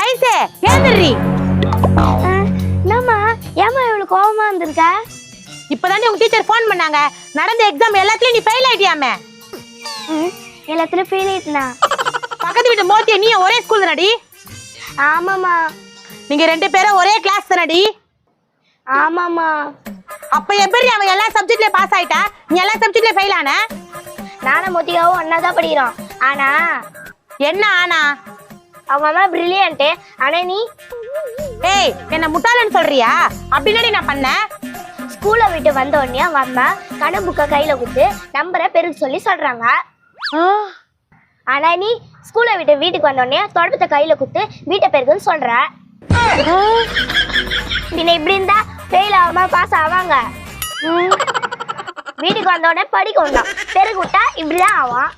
ஐசே ஏந்திரி. என்னம்மா ஏமா இவ்வளவு கோவமா வந்திருக்க? இப்பதானே உங்க டீச்சர் ஃபோன் பண்ணாங்க. நடந்த எக்ஸாம் எல்லாத்துலயும் நீ ஃபெயில் ஆயிட்டியாமே. எல்லாத்துலயும் ஃபெயில் ஆயிட்டனா? பக்கத்து வீட்டு மோத்திய நீ ஒரே ஸ்கூல் தானடி? ஆமாமா. நீங்க ரெண்டு பேரும் ஒரே கிளாஸ் தானடி? ஆமாமா. அப்ப எப்படி அவன் எல்லா சப்ஜெக்ட்லயும் பாஸ் ஆயிட்டா, நீ எல்லா சப்ஜெக்ட்லயும் ஃபெயில் ஆன? நானும் மோத்தியாவும் ஒன்னாதான் படிக்கிறோம். ஆனா என்ன ஆனா? அவங்க அம்மா பிரில்லியன்ட். ஆனா நீ ஏய் என்ன முட்டாளன்னு சொல்றியா? அப்படின்னடி நான் பண்ணேன். ஸ்கூலை விட்டு வந்த உடனே அவங்க அம்மா கணக்கு புக்கை கையில கொடுத்து நம்பரை பெருக்கு சொல்லி சொல்றாங்க. ஆனா நீ ஸ்கூலை விட்டு வீட்டுக்கு வந்த உடனே தொடப்பத்தை கையில கொடுத்து வீட்டை பெருக்குன்னு சொல்ற. பின்ன இப்படி இருந்தா ஃபெயில் ஆகாம பாஸ் ஆவாங்க. வீட்டுக்கு வந்த உடனே படிக்க வந்தான் பெருக்கு விட்டா இப்படிதான் ஆவான்.